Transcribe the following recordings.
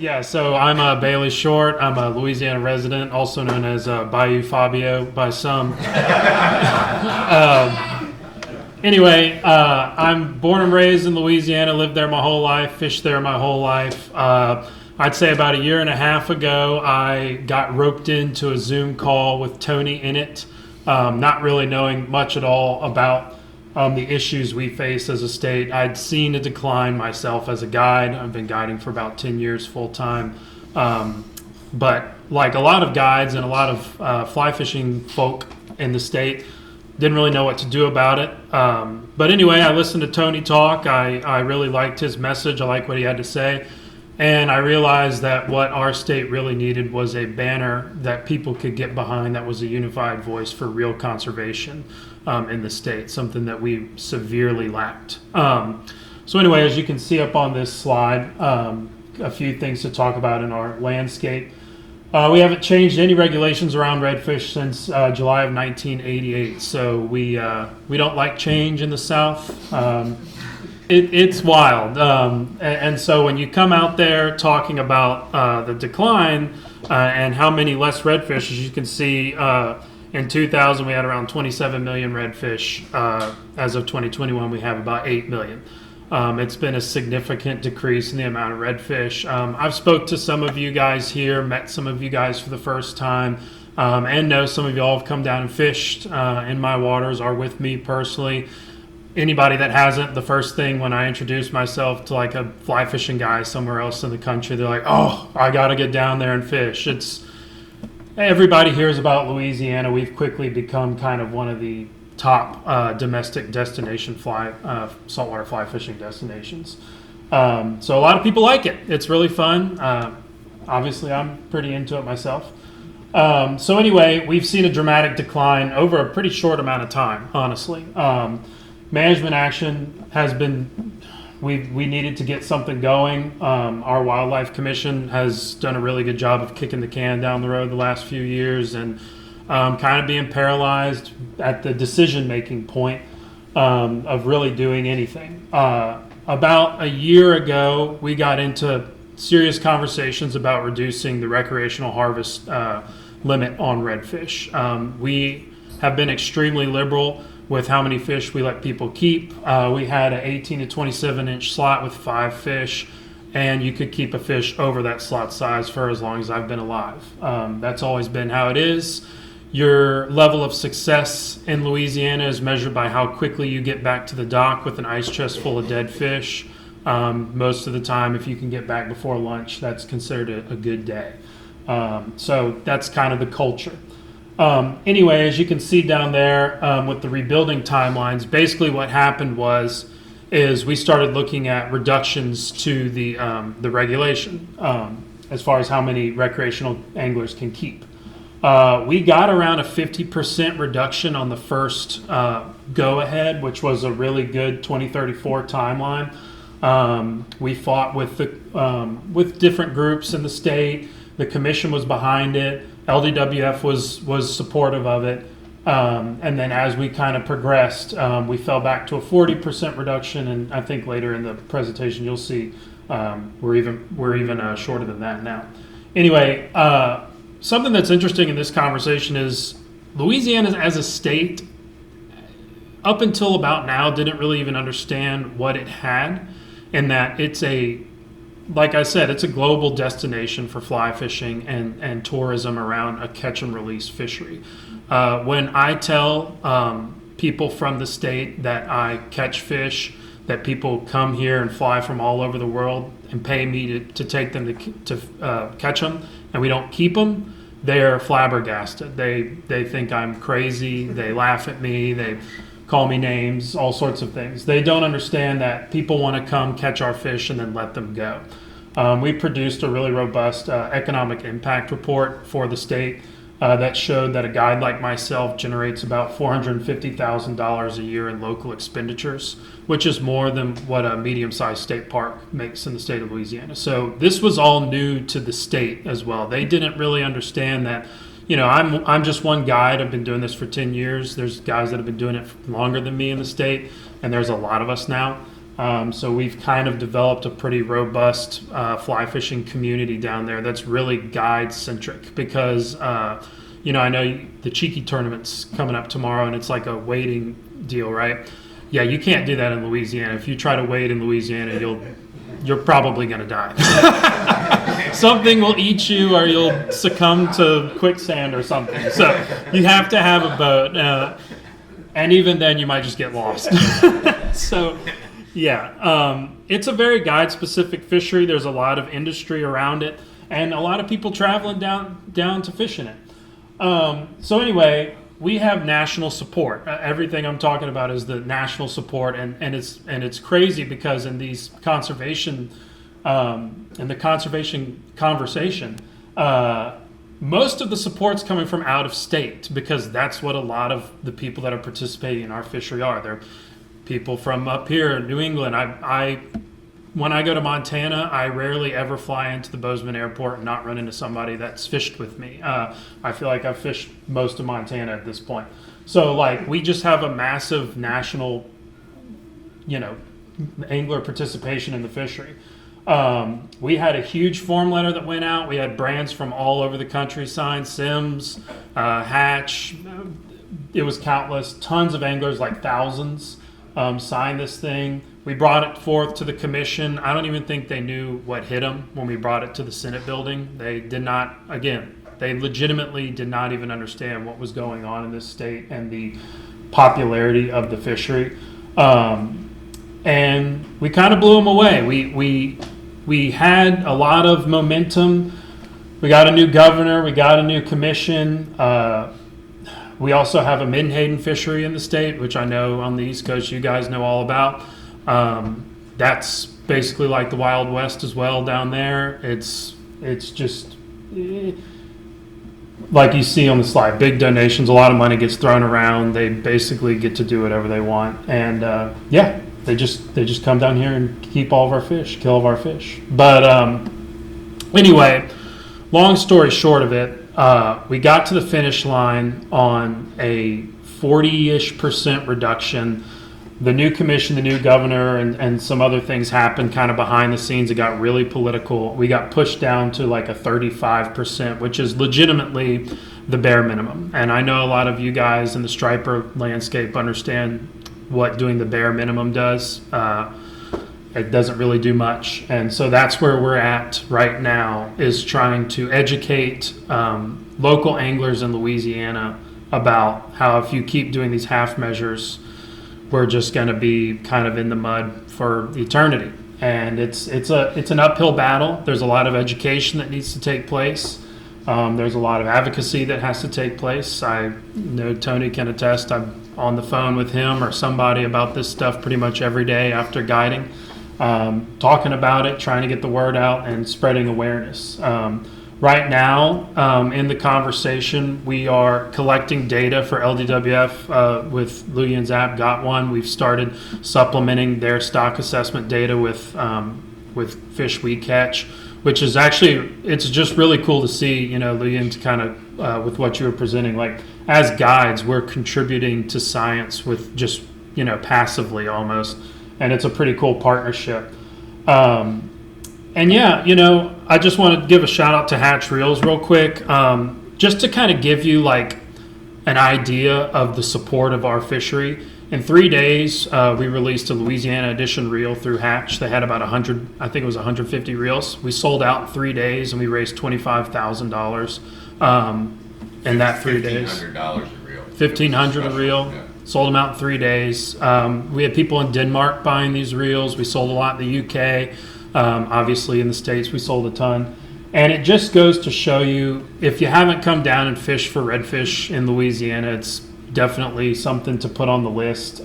Yeah, so I'm Bailey Short. I'm a Louisiana resident, also known as Bayou Fabio by some. Anyway, I'm born and raised in Louisiana, lived there my whole life, fished there my whole life. I'd say about a year and a half ago, I got roped into a Zoom call with Tony in it, not really knowing much at all about the issues we face as a state. I'd seen a decline myself as a guide. I've been guiding for about 10 years full time. But like a lot of guides and a lot of fly fishing folk in the state, didn't really know what to do about it. But anyway, I listened to Tony talk. I really liked his message. I liked what he had to say. And I realized that what our state really needed was a banner that people could get behind that was a unified voice for real conservation in the state, something that we severely lacked. So anyway, as you can see up on this slide, a few things to talk about in our landscape. We haven't changed any regulations around redfish since July of 1988. So we don't like change in the South. It's wild. And so when you come out there talking about the decline and how many less redfish, as you can see, in 2000 we had around 27 million redfish. As of 2021 we have about 8 million. It's been a significant decrease in the amount of redfish. I've spoke to some of you guys here, met some of you guys for the first time, and know some of y'all have come down and fished in my waters, are with me personally. Anybody that hasn't, the first thing when I introduce myself to like a fly fishing guy somewhere else in the country, they're like, oh, I got to get down there and fish. Everybody hears about Louisiana. We've quickly become kind of one of the top domestic destination saltwater fly fishing destinations. So a lot of people like it. It's really fun. Obviously, I'm pretty into it myself. So anyway, we've seen a dramatic decline over a pretty short amount of time, honestly. Management action has been, we needed to get something going. Our Wildlife Commission has done a really good job of kicking the can down the road the last few years and kind of being paralyzed at the decision-making point of really doing anything. About a year ago, we got into serious conversations about reducing the recreational harvest limit on redfish. We have been extremely liberal with how many fish we let people keep. We had an 18 to 27 inch slot with 5 fish, and you could keep a fish over that slot size for as long as I've been alive. That's always been how it is. Your level of success in Louisiana is measured by how quickly you get back to the dock with an ice chest full of dead fish. Most of the time, if you can get back before lunch, that's considered a good day. So that's kind of the culture. Anyway, as you can see down there with the rebuilding timelines, basically what happened is we started looking at reductions to the regulation as far as how many recreational anglers can keep. We got around a 50% reduction on the first go-ahead, which was a really good 2034 timeline. We fought with different groups in the state. The commission was behind it. LDWF was supportive of it. And then as we kind of progressed, we fell back to a 40% reduction. And I think later in the presentation, you'll see we're even shorter than that now. Anyway, something that's interesting in this conversation is Louisiana as a state, up until about now, didn't really even understand what it had, and that like I said, it's a global destination for fly fishing and tourism around a catch and release fishery. When I tell people from the state that I catch fish, that people come here and fly from all over the world and pay me to take them to catch them, and we don't keep them, they're flabbergasted. They think I'm crazy. They laugh at me. They call me names, all sorts of things. They don't understand that people want to come catch our fish and then let them go. We produced a really robust economic impact report for the state that showed that a guide like myself generates about $450,000 a year in local expenditures, which is more than what a medium-sized state park makes in the state of Louisiana. So this was all new to the state as well. They didn't really understand that, I'm just one guide. I've been doing this for 10 years. There's guys that have been doing it longer than me in the state, and there's a lot of us now. So we've kind of developed a pretty robust fly fishing community down there that's really guide centric because, I know the Cheeky tournament's coming up tomorrow and it's like a wading deal, right? Yeah, you can't do that in Louisiana. If you try to wade in Louisiana, you're probably going to die. Something will eat you or you'll succumb to quicksand or something. So you have to have a boat. And even then, you might just get lost. So, yeah, it's a very guide-specific fishery. There's a lot of industry around it and a lot of people traveling down to fish in it. So anyway, we have national support. Everything I'm talking about is the national support, and it's crazy because in these conservation in the conservation conversation, most of the support's coming from out of state because that's what a lot of the people that are participating in our fishery are. They're people from up here in New England. When I go to Montana, I rarely ever fly into the Bozeman airport and not run into somebody that's fished with me. I feel like I've fished most of Montana at this point. So we just have a massive national, angler participation in the fishery. We had a huge form letter that went out. We had brands from all over the country sign, Sims, Hatch. It was countless. Tons of anglers, like thousands, signed this thing. We brought it forth to the commission. I don't even think they knew what hit them when we brought it to the Senate building. They did not, again, they legitimately did not even understand what was going on in this state and the popularity of the fishery. And we kind of blew them away. We had a lot of momentum. We got a new governor. We got a new commission. We also have a menhaden fishery in the state, which I know on the East Coast you guys know all about. That's basically like the Wild West as well down there. It's just like you see on the slide, big donations, a lot of money gets thrown around. They basically get to do whatever they want. And they just come down here and keep all of our fish, kill all of our fish. But anyway, long story short of it, we got to the finish line on a 40-ish% reduction. The new commission, the new governor, and some other things happened kind of behind the scenes. It got really political. We got pushed down to like a 35%, which is legitimately the bare minimum. And I know a lot of you guys in the striper landscape understand what doing the bare minimum does. It doesn't really do much. And so that's where we're at right now, is trying to educate local anglers in Louisiana about how if you keep doing these half measures, we're just going to be kind of in the mud for eternity. And it's an uphill battle. There's a lot of education that needs to take place. There's a lot of advocacy that has to take place. I know Tony can attest. I'm on the phone with him or somebody about this stuff pretty much every day after guiding, talking about it, trying to get the word out and spreading awareness. Right now, in the conversation, we are collecting data for LDWF with Louisiana's app Got One. We've started supplementing their stock assessment data with fish we catch, which is actually, it's just really cool to see, Louisiana's kind of, with what you were presenting, like as guides, we're contributing to science with just, passively almost. And it's a pretty cool partnership. And yeah, I just want to give a shout out to Hatch Reels real quick, just to kind of give you like an idea of the support of our fishery. In 3 days, we released a Louisiana edition reel through Hatch. They had about 100, I think it was 150 reels. We sold out in 3 days and we raised $25,000 in that 3 days. $1,500 a reel. $1,500 a reel. Yeah. Sold them out in 3 days. We had people in Denmark buying these reels. We sold a lot in the UK. Obviously in the States we sold a ton. And it just goes to show you, if you haven't come down and fished for redfish in Louisiana, it's definitely something to put on the list.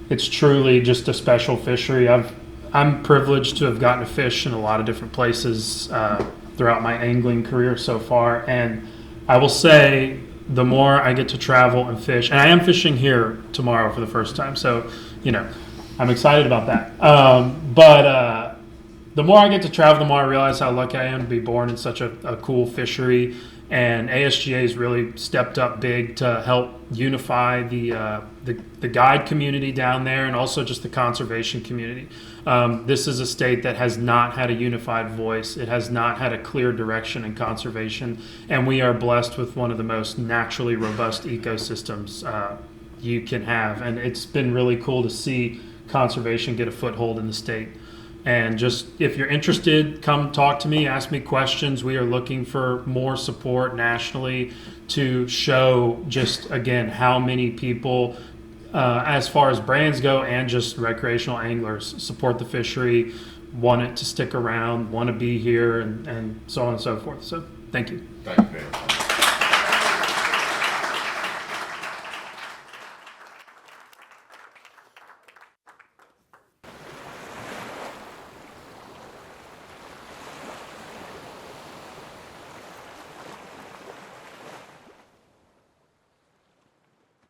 It's truly just a special fishery. I'm privileged to have gotten to fish in a lot of different places throughout my angling career so far. And I will say, the more I get to travel and fish, and I am fishing here tomorrow for the first time, so I'm excited about that. But the more I get to travel, the more I realize how lucky I am to be born in such a cool fishery And ASGA has really stepped up big to help unify the guide community down there, and also just the conservation community. This is a state that has not had a unified voice. It has not had a clear direction in conservation, and we are blessed with one of the most naturally robust ecosystems you can have. And it's been really cool to see conservation get a foothold in the state. And just, if you're interested, come talk to me, ask me questions. We are looking for more support nationally to show just, again, how many people, as far as brands go and just recreational anglers, support the fishery, want it to stick around, want to be here, and so on and so forth. So thank you. Thank you, Ben.